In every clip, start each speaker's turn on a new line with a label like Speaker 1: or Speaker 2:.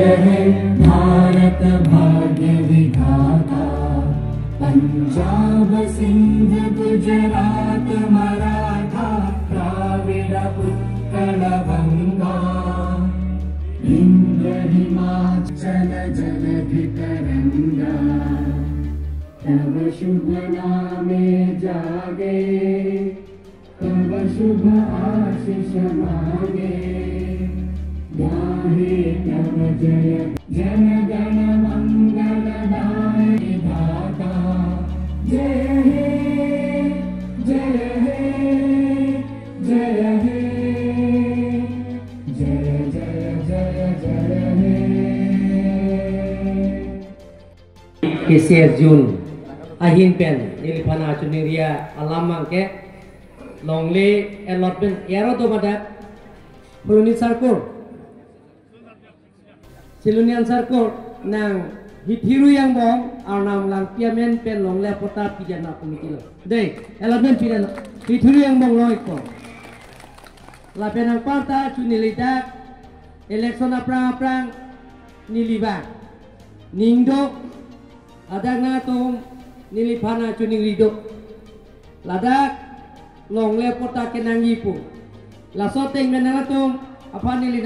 Speaker 1: है भारत भाग्य विधाता, पंजाब सिंध गुजरात मराठा द्राविड़ उत्कल गंगा, इंद्र हिमाचल जलधि तरंगा, तब शुभ नामे जागे, तब शुभ आशीष मांगे, गाहे तब जय जन गण मंगलदायक दाता, जय हे जय हे जय हे जय जय जय जय हे।
Speaker 2: KCF Jun ahin pen ilfana chuniria alamang ke longli allotment yaro to mata puluni sarkor silunian sarkor nang hithiru yang bong arnam lang piamen pen longle pota pijana komiti lo dei allotment pidana hithiru yang bong loi ko la penang parta chunilida election aprang niliba ningdo adak na tom nilipana chuning rido ladak longle pota kenangi pu la soteng menala tom apa nili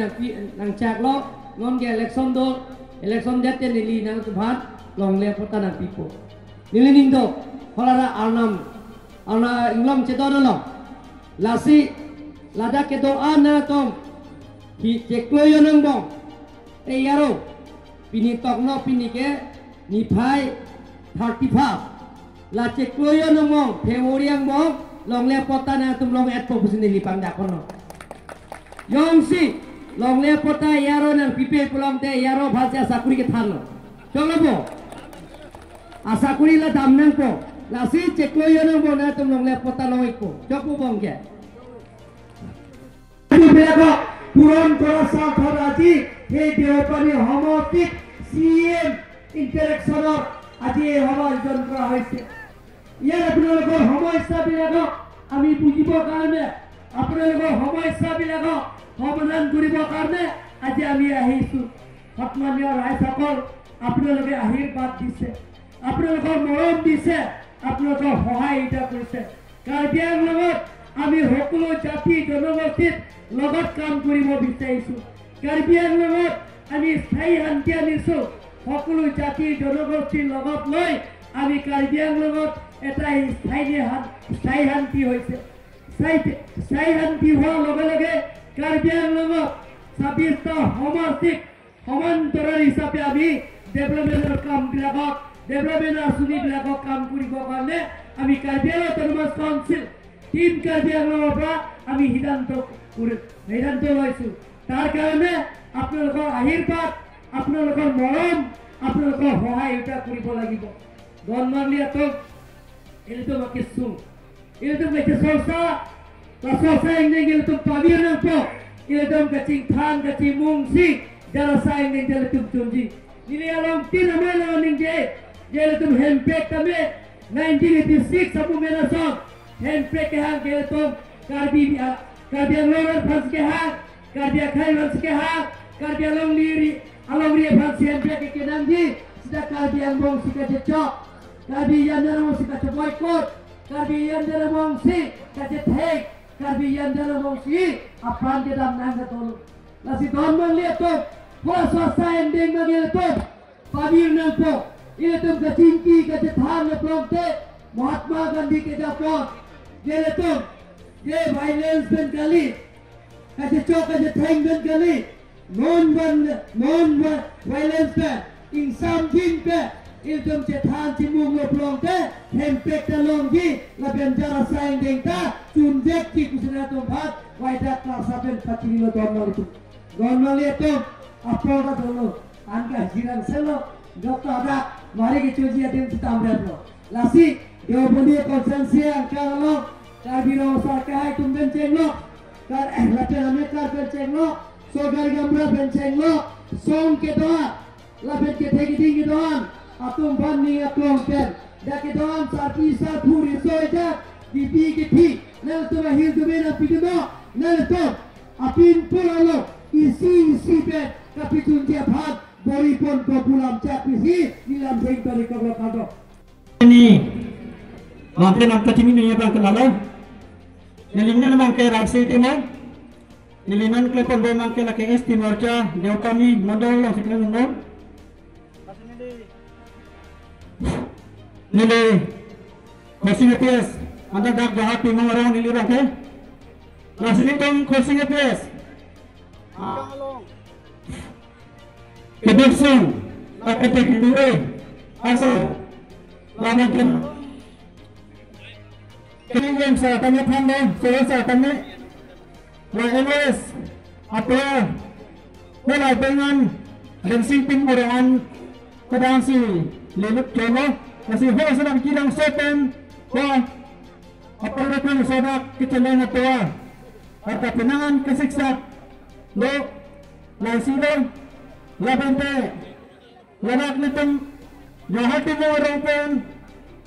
Speaker 2: nang chak lo ngom ge election date nili nang tu bhat longle pota nang pipo nili ningdo holara arnam ana inglom chedon lo lasi ladak ke do ana tom hi chekloyo nang bong e yaro pini tok no pini ke ni phai 35 la chekloyo no mo phemoriang mo longle pota na tum long et popusini lipang da kono yongsi longle pota yaro nang pipe pulong te yaro bhalcha sakuri ke thanno cholobo asakuri la dam nang po la si chekloyo no mo na tum longle pota loi ko chopu bongke bilago puron kora satharaji he deopani homotik CM interaction আজি হব আয়োজন কৰা হৈছে ইয়াৰ আপোনালোকৰ সমস্যাবিলাক আমি বুজিবৰ কাৰণে আপোনালোকৰ সমস্যাবিলাক সমাধান কৰিবৰ কাৰণে আজি আমি আহিছো সন্মানীয় ৰাইজসকল আপোনালোকে আশীৰ্বাদ দিছে আপোনালোকৰ মৰম দিছে আপোনালোকৰ সহায় কৰিছে কাৰ্বি আংলঙত আমি সকলো জাতি জনগোষ্ঠীৰ লগত কাম কৰিব বিচাৰিছো কাৰ্বি আংলঙত আমি স্থায়ী শান্তি আনিছো সকলো জাতি জনগোষ্ঠীৰ লগত লৈ আমি কাৰ্বি আংলঙত এটা স্থায়ী শান্তি হৈছে স্থায়ী শান্তি হোৱাৰ লগে লগে কাৰ্বি আংলঙত 26টা সমষ্টিক সমান্তৰাল হিচাপে আমি ডেভেলপমেণ্টৰ কামবিলাকক ডেভেলপমেণ্ট আঁচনিবিলাকক কাম কৰিবৰ কাৰণে আমি Karbi Anglong autonomous council team Karbi আংলঙৰ পৰা আমি সিদ্ধান্ত লৈছোঁ তাৰ কাৰণে আপোনালোকৰ আশীৰ্বাদ আপোনালোকৰ মৰম আপোনালোকৰ সহায় কৰিব লাগিব গণমালিয়াতক itu makin sung itu macam sosa la sosa ini itu pabir nampo itu kacing than kacing mungsi jala sai ini jala tumji ini alam tin amela ninge jala tum handbrake tame 1986 sabu mera song handbrake ha jala tum karbi angloran fans ke ha karbi khai fans ke ha karbi alongri fans handbrake ke namji sudah karbi angbong sika cecok Karbi yandara mong si kaca boykot, karbi yandara mong si kaca take, karbi yandara mong si apaan ke dalam nangga tolu. Nasi don mang lihat tu, pula swasta ending mang lihat tu, pabir nang po, ini tu kacingki kaca thang ngeplong te, Mahatma Gandhi ke Japon, dia tu, dia violence ben kali, kaca cok kaca take ben kali, non violence ben, insan jin ben. Iltum cetan cimung ngeplong te hempek telong ji labian jara saing dengta cundek ci kusina tempat wajah klasapen pacili lo donor itu donor itu apa orang dulu angka jiran selo dokter ada mari kita uji adim kita ambil lo lasi dia punya konsensi angka lo kabiro sarkai tum benceng lo kar lapian Amerika benceng lo sogar gambar benceng lo song ke doa lapian ke tinggi doan atum bani atum pen dake doan sarpisa puri soja dipi kipi nel tu mahir tu bena pidno nel tu apin pulalo isi pen kapitun dia bhat boripun populam capisi nilam sing tadi kagak kagak.
Speaker 3: Ini nanti nak kecil ini bang kelala. Nilainya memang ke Rasi Timur. Nilinan ke pembawaan ke laki es Timur ca jauh kami modal yang sekian umur. Nilai kursi EPS anda dak jahat timur orang nilai bang. Nasi tong kursi EPS. Kebersung, pakai teknologi, asal lamakan. Kemudian saya tanya pandai, saya tanya, LS apa? Mulai dengan rensing pin orang kadang si lelut jono, masih harus sedang kilang sepen, wah apa itu sadak kecelakaan tua, harta penangan kesiksa, lo, nasilah. Labante, lanak nitum, jahati mo orang pun,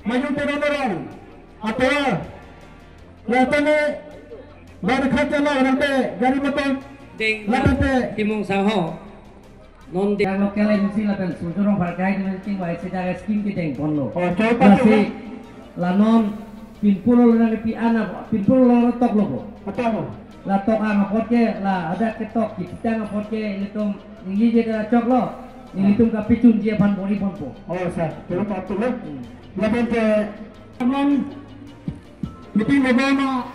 Speaker 3: maju orang atau, latane, baru kerja lah orang te, dari betul, labante,
Speaker 4: Timung Saho, non di lokal agency lapan sujurong parkai di meeting wa sida skim di deng ponlo.
Speaker 3: oh coba
Speaker 4: Kasi lanon pinpulo na pi ana pinpulo lo tok logo.
Speaker 3: atau,
Speaker 4: La tok ang potke la ada ketok kita ang potke litum ini je ka cok lo. Ini litum ka picun dia ban bori ponpo.
Speaker 3: oh sah, terus apa tu? Labante, teman, meeting beberapa,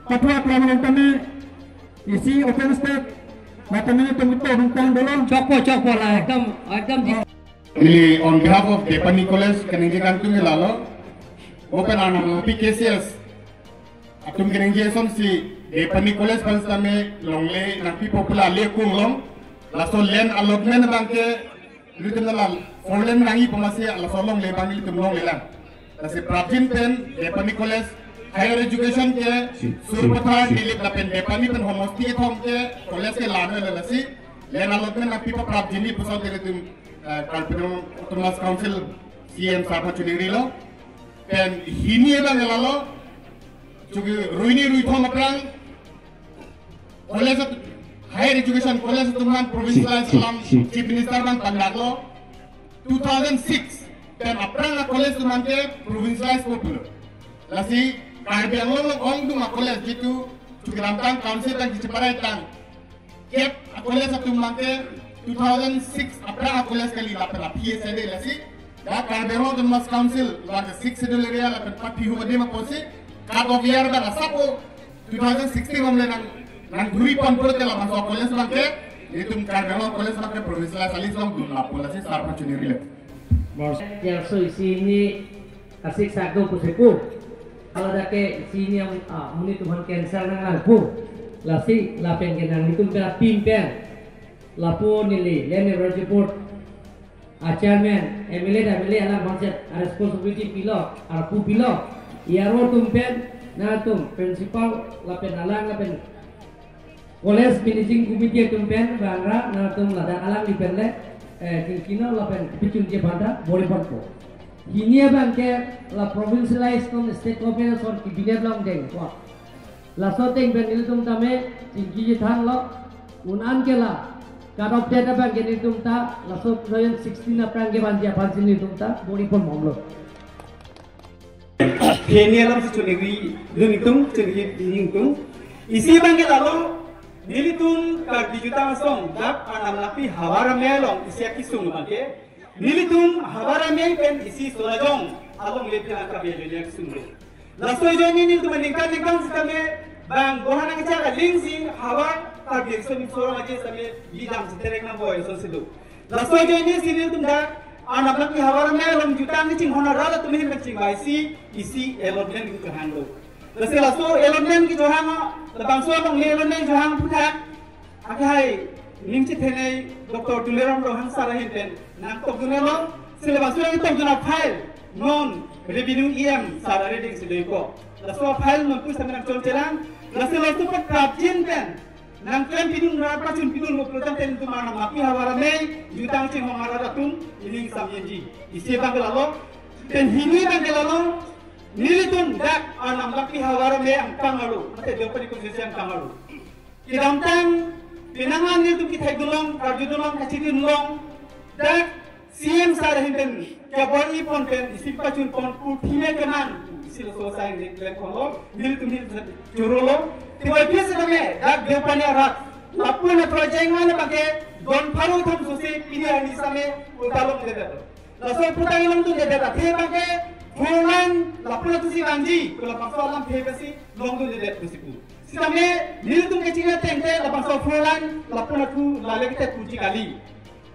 Speaker 3: patwa kelaman kami, isi open step, matanya tunggu tentang dulu.
Speaker 4: Chokpo la ekdam di
Speaker 5: Really, on behalf of Depani College, Kenenji Kantungi Lalo, open on PKCS. Atum Kenenji Som si Depani College Panstame Longle Napi Popular Le Kung Long, Laso Len Allotment Banke, Lutenal, Foreign Nangi Pomasi, Laso Long Le Bangi Tum Long Lelang. Lasi Prapjin Pen, Depani College, Higher Education ke, Surpatha, Nilip Lapen Depani Pen Homosti Tom ke, College ke Lano Lasi, Len Allotment Napi Prapjini Pusat Tum Kalpinong Thomas Council CM Sarva Chudiri lo, dan hini eba ngelalo, juga ruini thom aprang, college higher education college tuman provincial Islam chief minister bang Pandak lo, 2006 dan aprang na college tuman ke provincial popular, lasi karbiang lo ong tu ma college jitu juga ramtang council tang Ciparai tang, kep college tuman ke 2006 aprang college kali lapar PSD lasi. Da Karbeho the Mas Council like a 6 schedule area like a Pati Hubadema Posi, Card of Year da Sapo 2016 हमने नंग घुरी पंपुर तेला masuk college banke, itu Karbeho college banke provincial salis long dulu polisi sarpa cuniri le.
Speaker 4: yang so sini asik satu puseku. Kalau dake sini yang muni Tuhan cancel nang lapu, lasi lapeng kenang itu kena pimpen, lapu nili, lene report. Chairman, MLA alam konsep responsibility pilot, arpu pilot, iaro tumpen, na tum principal lapen alang lapen college managing committee tumpen bangra na tum lada alang di penle, kino lapen picun je banda boleh bantu. Ini abang ke la provincialized tum state government or cabinet long deng, wah. La soteng ben iltum tame tinggi je than lo, unan ke la. Kalau tiada bang jadi tumta, langsung 2016 apa yang banjir pansin ini tumta, boleh pun mamlo.
Speaker 6: Kini alam secunegi dunitung, cengi dunitung. Isi bangke lalu nilitun kar dijuta masong, dak anam lapi hawara melong isi akisung bangke. Nilitun hawara mel pen isi solajong, along lepi angka biaya akisung. Langsung joni nilitun meningkat sekali bang bohana kecara lingsi hawar. Target so misoro aja sampai bidang seterek na boy so situ. Laso aja ini sini tuh dah anak laki hawar melom juta ni cing honor rala tuh nih cing isi elodmen gitu handlo. Laso elodmen gitu hang lebang so bang elodmen gitu hang putar. Akhai ning citene doktor tuleram lo hang sarah henten. Nak tok dunelo selepas so tok duna file non revenue sarah reading sedeko. Laso file non tuh sampai nak colcelang. Laso pat kapjin pen. Nang klaim pidun rapa cun pidun mo protam ten tu mana mapi hawara mei jutang cing hongara datum ini samyenji isi bangkelalo ten hini bangkelalo nilitun dak anam mapi hawara mei ang kangalu mate depa di konsesi ang kangalu kidamtang pinangan nil tu kita dulong karju dulong kasih dulong dak CM sar hinten kabor ipon pen isipa chun pon putine kenan silo selesai ni lekolo nil tu nil jurolo tiba biasa kami dak depani arat lapun project mana pakai don paru tham susi pilih ni same utalong dede laso putang ilang tu dede tak he pakai fulan lapun tu si ranji kalau pasal alam he besi long tu dede tu sipu same nil tu kecilnya tente lapang so fulan lapun tu lale kita tuji kali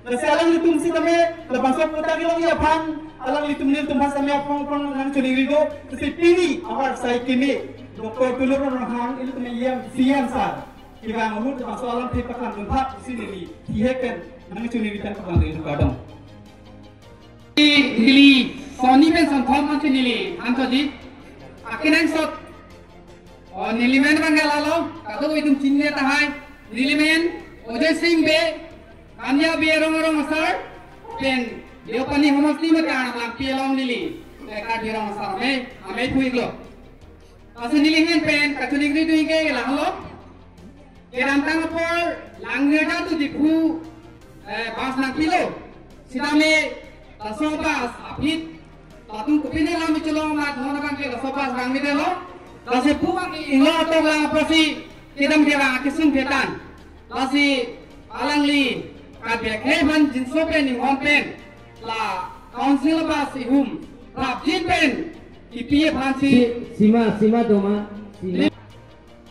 Speaker 6: nasi alang litum si kami lapang so putang ilang ya pan alang litum nil tu masa me apong nang chuni rigo si pilih awar sai kini doktor tulur orang itu me yang sian sar kira ngomong tentang soalan pepakan tempat sini di tihekan nang cuni bitan pekan itu kadang
Speaker 7: Nili Sony pen santhom manche nili antodi akinan sot nili men bangalalo kato idum chinne tahai nili men Ojay Singh be kanya be rong asar pen deopani homosli me kan lam pelong nili ka dirong asar me ame puiglo ase nili hen pen kachuni gri tu ike lahalo Kerantang por langnya tu diku bas nak kilo sidame lasobas apit tatung kupine lam cholong mat hona bang ke lasobas bang mi delo lase puang ilo to la pasi tidam dewa kisung betan lasi alangli ka bekhe ban jinso pen ni hon pen la council bas ihum la jin pen ipie phansi
Speaker 4: sima doma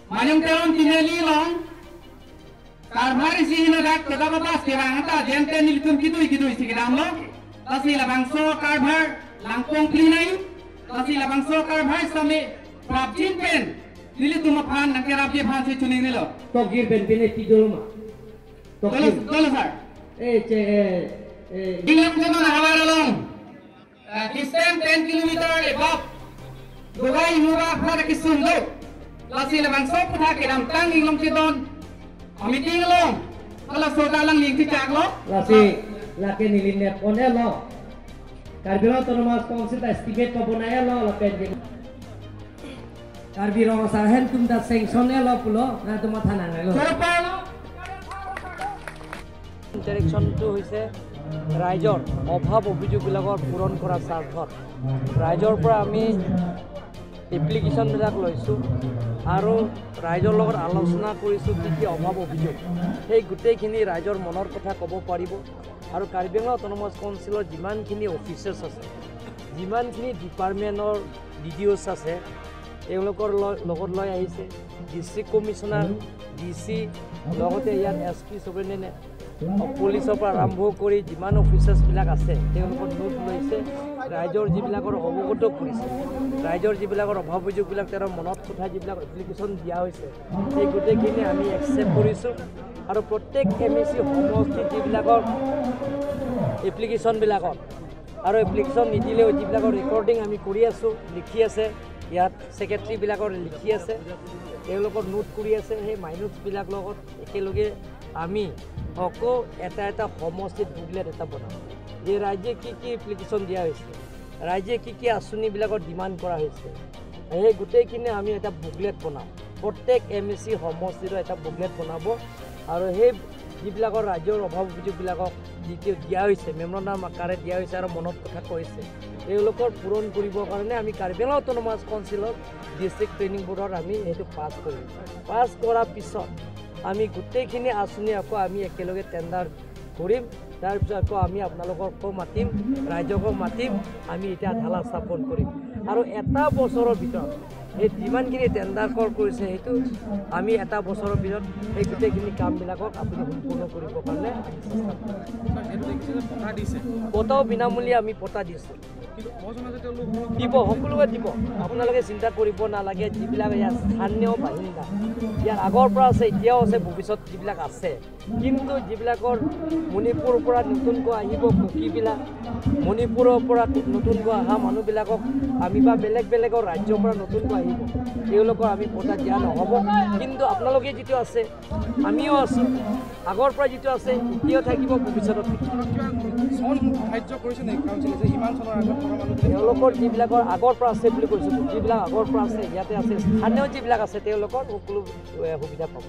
Speaker 7: Mayung terong tineli long Karmari si hinadak kedapa pas kerangata jente nilitum kitu isi kedam lo lasi labangso karbar langkong klinai lasi labangso karbar same prabjin pen nilitum aphan nangkerap dia phan se chuning nilo
Speaker 4: tokir ben tidul ma
Speaker 7: tolo sir Inglam kono na hawar along distance 10 kilometer above Dubai muba phar kisum lo lasi labangso putha kedam tang inglam kidon Meeting long, kalau soda lang ling cicak lo.
Speaker 4: Laki nilinet onel lo. Karbiro autonomous council ta estimate ko bonaya lo lapen jeng. Karbiro sarhen tum ta sanction lo pulo na tuma thana lo.
Speaker 8: ইণ্টাৰেকশ্যনটো হৈছে ৰাইজৰ অভাৱ অভিযোগবিলাকৰ পূৰণ কৰা স্বাৰ্থত ৰাইজৰ পৰা আমি এপ্লিকেশ্যনবিলাক লৈছোঁ আৰু ৰাইজৰ লগত আলোচনা কৰিছোঁ কি অভাৱ অভিযোগ সেই গোটেইখিনি ৰাইজৰ মনৰ কথা ক'ব পাৰিব আৰু কাৰ্বি আংলং অট'নমাছ কাউন্সিলৰ যিমানখিনি অফিচাৰ্ছ আছে যিমানখিনি ডিপাৰ্টমেণ্টৰ DDOs আছে তেওঁলোকৰ লগত লৈ আহিছে ডিষ্ট্ৰিক্ট কমিশ্যনাৰ DC লগতে ইয়াত SP চুপাৰিনটেণ্ডেণ্ট পুলিচৰ পৰা আৰম্ভ কৰি যিমান অফিচাৰ্ছবিলাক আছে তেওঁলোকৰ নোট লৈছে ৰাইজৰ যিবিলাকৰ অৱগত কৰিছে ৰাইজৰ যিবিলাকৰ অভাৱ অভিযোগবিলাক তেওঁৰ মনত কথা যিবিলাক এপ্লিকেশ্যন দিয়া হৈছে সেই গোটেইখিনি আমি একচেপ্ট কৰিছোঁ আৰু প্ৰত্যেক MSC সমষ্টিত যিবিলাকৰ এপ্লিকেশ্যনবিলাকত আৰু এপ্লিকেশ্যন নিদিলেও যিবিলাকৰ ৰেকৰ্ডিং আমি কৰি আছোঁ লিখি আছে ইয়াত ছেক্ৰেটাৰীবিলাকৰ লিখি আছে তেওঁলোকৰ নোট কৰি আছে সেই মাইনোটছবিলাক লগত একেলগে আমি অকো এটা সমষ্টিত বুকলেট এটা বনাম যে ৰাজ্যে কি এপ্লিকেশ্যন দিয়া হৈছে ৰাজ্যে কি আঁচনিবিলাকৰ ডিমাণ্ড কৰা হৈছে সেই গোটেইখিনি আমি এটা বুকলেট বনাম প্ৰত্যেক MSC সমষ্টিৰ এটা বুকলেট বনাব আৰু সেই যিবিলাকৰ ৰাজ্যৰ অভাৱ অভিযোগবিলাকক যিটো দিয়া হৈছে মেমৰেণ্ডাম আকাৰে দিয়া হৈছে আৰু মনত কথা কৈছে তেওঁলোকৰ পূৰণ কৰিবৰ কাৰণে আমি কাৰ্বি আংলং অট'নমাছ কাউন্সিলৰ ডিষ্ট্ৰিক্ট ট্ৰেইনিং বৰ্ডত আমি সেইটো পাছ কৰিম পাছ কৰাৰ পিছত আমি গোটেইখিনি আঁচনি আকৌ আমি একেলগে টেণ্ডাৰ কৰিম তাৰপিছত আকৌ আমি আপোনালোককো মাতিম ৰাইজকো মাতিম আমি এতিয়া ঢালা স্থাপন কৰিম আৰু এটা বছৰৰ ভিতৰত এই যিমানখিনি টেণ্ডাৰ কৰিছে সেইটো আমি এটা বছৰৰ ভিতৰত এই গোটেইখিনি কামবিলাকক আপুনি সম্পূৰ্ণ কৰিবৰ কাৰণে পতাও বিনামূলীয়া আমি পতা দিছোঁ দিব সকলোকে দিব আপোনালোকে চিন্তা কৰিব নালাগে যিবিলাক ইয়াত স্থানীয় বাহিন্দা ইয়াৰ আগৰ পৰা আছে এতিয়াও আছে ভৱিষ্যত যিবিলাক আছে কিন্তু যিবিলাকৰ মণিপুৰৰ পৰা নতুনকৈ আহিব কুকিবিলাক মণিপুৰৰ পৰা নতুনকৈ অহা মানুহবিলাকক আমি বা বেলেগৰ ৰাজ্যৰ পৰা নতুনকৈ আহিব তেওঁলোকৰ আমি পতা দিয়া নহ'ব কিন্তু আপোনালোকে যিটো আছে আমিও আছোঁ আগৰ পৰা যিটো আছে এতিয়াও থাকিব ভৱিষ্যতত তেওঁলোকৰ যিবিলাকৰ আগৰ পৰা আছে বুলি কৈছোঁ যিবিলাক আগৰ পৰা আছে ইয়াতে আছে স্থানীয় যিবিলাক আছে তেওঁলোকৰ সকলো সুবিধা পাব